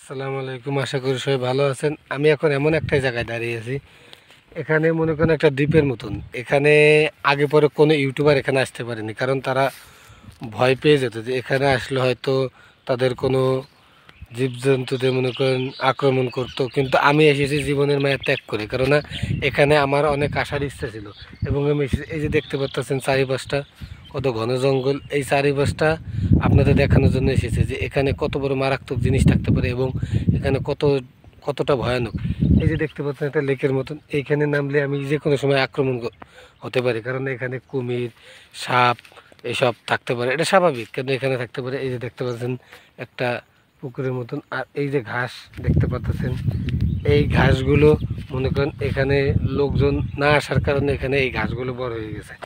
আসসালামু আলাইকুম, আশা করি সবাই ভালো আছেন। আমি এখন এমন একটা জায়গায় দাঁড়িয়ে আছি, এখানে মনে করেন একটা দ্বীপের মতন। এখানে আগে পরে কোনো ইউটিউবার এখানে আসতে পারেনি, কারণ তারা ভয় পেয়ে যেত যে এখানে আসলে হয়তো তাদের কোনো জীবজন্তুদের মনে করেন আক্রমণ করতো। কিন্তু আমি এসেছি জীবনের মায়া ত্যাগ করে, কারণ এখানে আমার অনেক আসার ইচ্ছা ছিল। এবং আমি এই যে দেখতে পাচ্ছেন চারিপাশটা কত ঘন জঙ্গল, এই চারিপাশটা আপনাদের দেখানোর জন্য এসেছে যে এখানে কত বড় মারাত্মক জিনিস থাকতে পারে এবং এখানে কতটা ভয়ানক। এই যে দেখতে পাচ্ছেন একটা লেকের মতন, এইখানে নামলে আমি যে কোনো সময় আক্রমণ হতে পারি, কারণ এখানে কুমির, সাপ এসব থাকতে পারে। এটা স্বাভাবিক, কিন্তু এখানে থাকতে পারে। এই যে দেখতে পাচ্ছেন একটা পুকুরের মতন, আর এই যে ঘাস দেখতে পাচ্ছেন, এই ঘাসগুলো মনে করেন এখানে লোকজন না আসার কারণে এখানে এই ঘাসগুলো বড় হয়ে গেছে।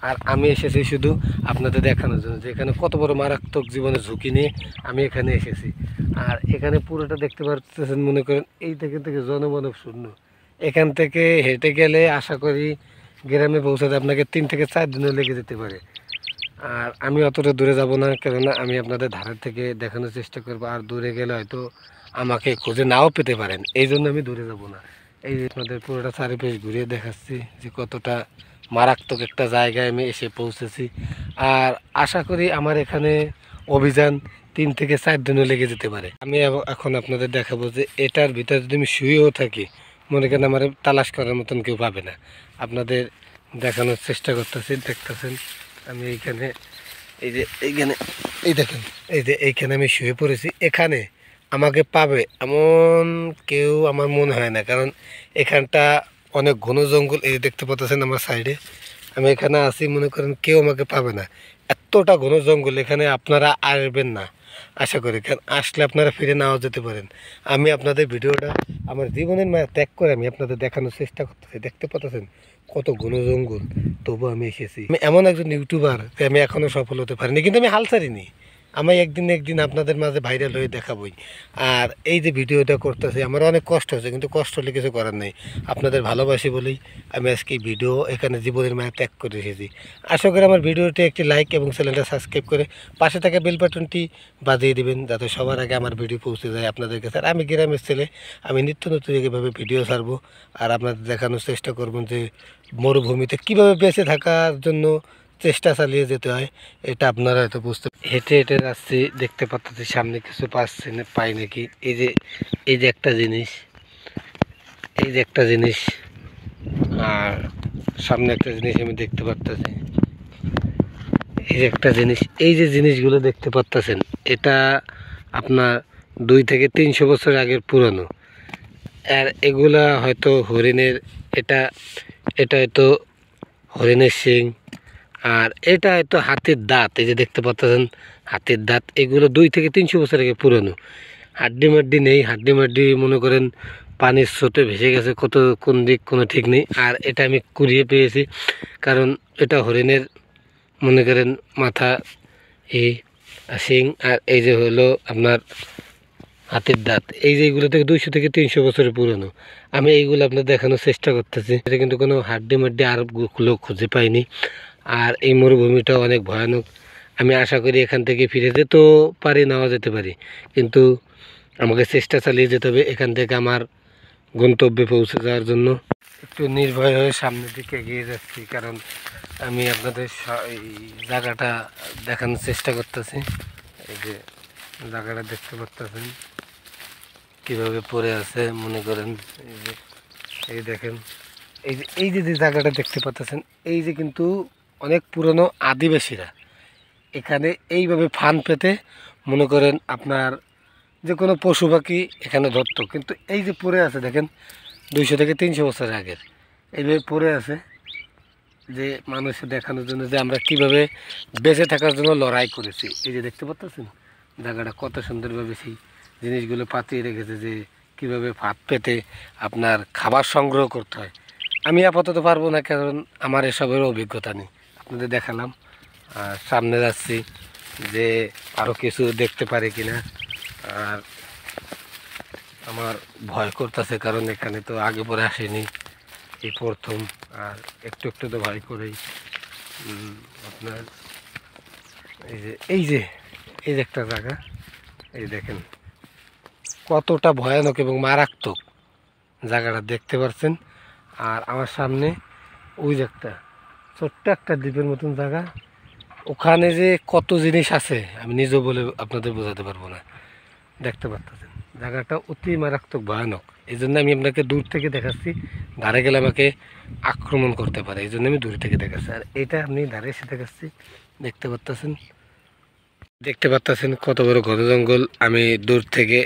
আর আমি এসেছি শুধু আপনাদের দেখানোর জন্য যে এখানে কত বড় মারাত্মক জীবনের ঝুঁকি নিয়ে আমি এখানে এসেছি। আর এখানে পুরোটা দেখতে পাচ্ছেন মনে করেন এই থেকে জনমানব শূন্য। এখান থেকে হেঁটে গেলে আশা করি গ্রামে পৌঁছাতে আপনাকে 3 থেকে 4 দিনও লেগে যেতে পারে। আর আমি অতটা দূরে যাব না, কেননা আমি আপনাদের ধারের থেকে দেখানোর চেষ্টা করবো। আর দূরে গেলে হয়তো আমাকে খুঁজে নাও পেতে পারেন, এই জন্য আমি দূরে যাব না। এই যে আপনাদের পুরোটা চারিপাশ ঘুরিয়ে দেখাচ্ছি যে কতটা মারাত্মক একটা জায়গায় আমি এসে পৌঁছেছি। আর আশা করি আমার এখানে অভিযান 3 থেকে 4 দিনও লেগে যেতে পারে। আমি এখন আপনাদের দেখাবো যে এটার ভিতরে যদি আমি শুয়েও থাকি, মনে করেন আমার তালাশ করার মতন কেউ পাবে না। আপনাদের দেখানোর চেষ্টা করতেছি, দেখতেছেন আমি এইখানে, এই দেখেন, এই যে এইখানে আমি শুয়ে পড়েছি। এখানে আমাকে পাবে এমন কেউ আমার মনে হয় না, কারণ এখানটা অনেক ঘন জঙ্গল। এই দেখতে পাচ্ছেন আমার সাইডে আমি এখানে আছি, মনে করেন কেউ আমাকে পাবে না। এতটা ঘন জঙ্গল, এখানে আপনারা আসবেন না আশা করি, কারণ আসলে আপনারা ফিরে নাও যেতে পারেন। আমি আপনাদের ভিডিওটা আমার জীবনের মায়া ত্যাগ করে আমি আপনাদের দেখানোর চেষ্টা করতেছি। দেখতে পাচ্ছেন কত ঘন জঙ্গল, তবু আমি এসেছি। আমি এমন একজন ইউটিউবার যে আমি এখনও সফল হতে পারিনি, কিন্তু আমি হাল ছাড়িনি। আমি একদিন আপনাদের মাঝে ভাইরাল হয়ে দেখাবই। আর এই যে ভিডিওটা করতেছি আমার অনেক কষ্ট হচ্ছে, কিন্তু কষ্ট হলে কিছু করার নেই। আপনাদের ভালোবাসি বলেই আমি আজকে এই ভিডিও এখানে জীবনের মায়া ত্যাগ করে এসেছি। আশা করি আমার ভিডিওটি একটি লাইক এবং চ্যানেলটা সাবস্ক্রাইব করে পাশে থাকা বেল বাটনটি বাজিয়ে দিবেন, যাতে সবার আগে আমার ভিডিও পৌঁছে যায় আপনাদের কাছে। আর আমি গ্রামের ছেলে, আমি নিত্য নতুন এইভাবে ভিডিও ছাড়বো আর আপনাদের দেখানোর চেষ্টা করবেন যে মরুভূমিতে কীভাবে বেঁচে থাকার জন্য চেষ্টা চালিয়ে যেতে হয়। এটা আপনারা হয়তো বুঝতে, হেঁটে হেঁটে যাচ্ছি, দেখতে পাচ্ছি সামনে কিছু পাচ্ছি না, পাই নাকি। এই যে একটা জিনিস, আর সামনে একটা জিনিস আমি দেখতে পাচ্ছি, এই যে একটা জিনিস, এই যে জিনিসগুলো দেখতে পাচ্ছেন, এটা আপনার 2 থেকে 300 বছর আগের পুরনো। আর এগুলা হয়তো হরিণের, এটা এটা হয়তো হরিণের শিং, আর এটা হয়তো হাতির দাঁত। এই যে দেখতে পাচ্ছেন হাতির দাঁত, এগুলো 2 থেকে 300 বছর আগে পুরনো। হাড্ডি মাড্ডি নেই, হাড্ডি মাড্ডি মনে করেন পানির স্রোতে ভেসে গেছে, কোন দিক কোনো ঠিক নেই। আর এটা আমি কুড়িয়ে পেয়েছি, কারণ এটা হরিণের মনে করেন মাথা, এই শিং, আর এই যে হলো আপনার হাতির দাঁত। এই যে এইগুলো থেকে 200 থেকে 300 বছরের পুরনো। আমি এইগুলো আপনার দেখানোর চেষ্টা করতেছি। এটা কিন্তু কোনো হাড্ডি মাড্ডি আর লোক খুঁজে পাইনি। আর এই মরুভূমিটা অনেক ভয়ানক। আমি আশা করি এখান থেকে ফিরে যেতেও পারি, নাও যেতে পারি, কিন্তু আমাকে চেষ্টা চালিয়ে যেতে হবে এখান থেকে আমার গন্তব্যে পৌঁছে যাওয়ার জন্য। একটু নির্ভয় হয়ে সামনের দিকে এগিয়ে যাচ্ছি, কারণ আমি আপনাদের এই জায়গাটা দেখানোর চেষ্টা করতেছি। এই যে জায়গাটা দেখতে পাচ্ছেন কীভাবে পড়ে আছে, মনে করেন এই দেখেন, এই যে জায়গাটা দেখতে পাচ্ছেন, এই যে কিন্তু অনেক পুরনো আদিবাসীরা এখানে এইভাবে ফান পেতে মনে করেন আপনার যে কোনো পশু পাখি এখানে ধরতো। কিন্তু এই যে পড়ে আছে দেখেন 200 থেকে 300 বছর আগের, এইভাবে পড়ে আছে যে মানুষের দেখানোর জন্য যে আমরা কিভাবে বেঁচে থাকার জন্য লড়াই করেছি। এই যে দেখতে পাচ্ছেন জায়গাটা কত সুন্দরভাবে সেই জিনিসগুলো পাতিয়ে রেখেছে, যে কিভাবে ফাঁদ পেতে আপনার খাবার সংগ্রহ করতে হয়। আমি আপাতত পারবো না, কারণ আমার এসবের অভিজ্ঞতা নেই। আপনাদের দেখালাম, আর সামনে যাচ্ছি যে আরও কিছু দেখতে পারি কিনা। আর আমার ভয় করতেছে, কারণ এখানে তো আগে পরে আসেনি, এই প্রথম। আর একটু একটু তো ভয় করেই আপনার এই যে একটা জায়গা, এই দেখেন কতটা ভয়ানক এবং মারাত্মক জায়গাটা দেখতে পাচ্ছেন। আর আমার সামনে ওই যে একটা ছোট্ট একটা দ্বীপের মতন জায়গা, ওখানে যে কত জিনিস আছে আমি নিজেও বলে আপনাদের বোঝাতে পারবো না। দেখতে পাচ্ছেন জায়গাটা অতি মারাত্মক ভয়ানক, এই জন্য আমি আপনাকে দূর থেকে দেখাচ্ছি। ধারে গেলে আমাকে আক্রমণ করতে পারে, এই জন্য আমি দূর থেকে দেখাচ্ছি। আর এটা আপনি ধারে এসে দেখাচ্ছি, দেখতে পাচ্ছেন কত বড় ঘন জঙ্গল। আমি দূর থেকে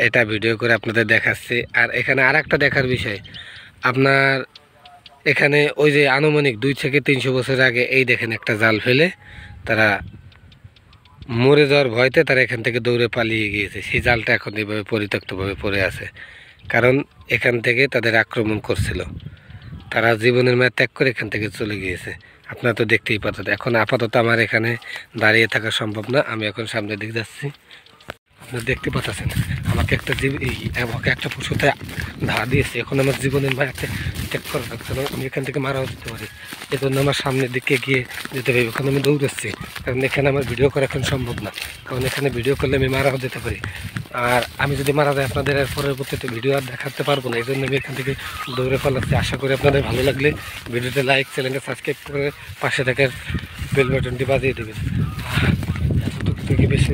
এটা ভিডিও করে আপনাদের দেখাচ্ছি। আর এখানে আর একটা দেখার বিষয়, আপনার এখানে ওই যে আনুমানিক 2 থেকে 300 বছর আগে এই দেখেন একটা জাল ফেলে তারা মরে যাওয়ার ভয়তে তারা এখান থেকে দৌড়ে পালিয়ে গিয়েছে। সেই জালটা এখন এইভাবে পরিত্যক্তভাবে পড়ে আছে, কারণ এখান থেকে তাদের আক্রমণ করছিল। তারা জীবনের মেয়াদ ত্যাগ করে এখান থেকে চলে গিয়েছে। আপনারা তো দেখতেই পাচ্ছেন। এখন আপাতত আমার এখানে দাঁড়িয়ে থাকা সম্ভব না, আমি এখন সামনের দিকে যাচ্ছি। আপনারা দেখতে পাচ্ছেন আমাকে একটা পশুতে ধা দিয়েছে। এখন আমার জীবনের মায়াতে ত্যাগ করা লাগছে না, আমি এখান থেকে মারাও যেতে পারি। এই জন্য আমার সামনের দিকে গিয়ে যেতে পারি। ওখানে আমি দৌড়াচ্ছি, কারণ এখানে আমার ভিডিও করা এখন সম্ভব না, কারণ এখানে ভিডিও করলে আমি মারাও যেতে পারি। আর আমি যদি মারা যাই আপনাদের এর পরবর্তীতে ভিডিও আর দেখাতে পারবো না, এই জন্য আমি এখান থেকে দৌড়ে ফেলাচ্ছি। আশা করি আপনাদের ভালো লাগলে ভিডিওতে লাইক, চ্যানেলটা সাবস্ক্রাইব করে পাশে থাকার বেল বাটনটি বাজিয়ে দেবেন। এতটুকু থেকে বেশি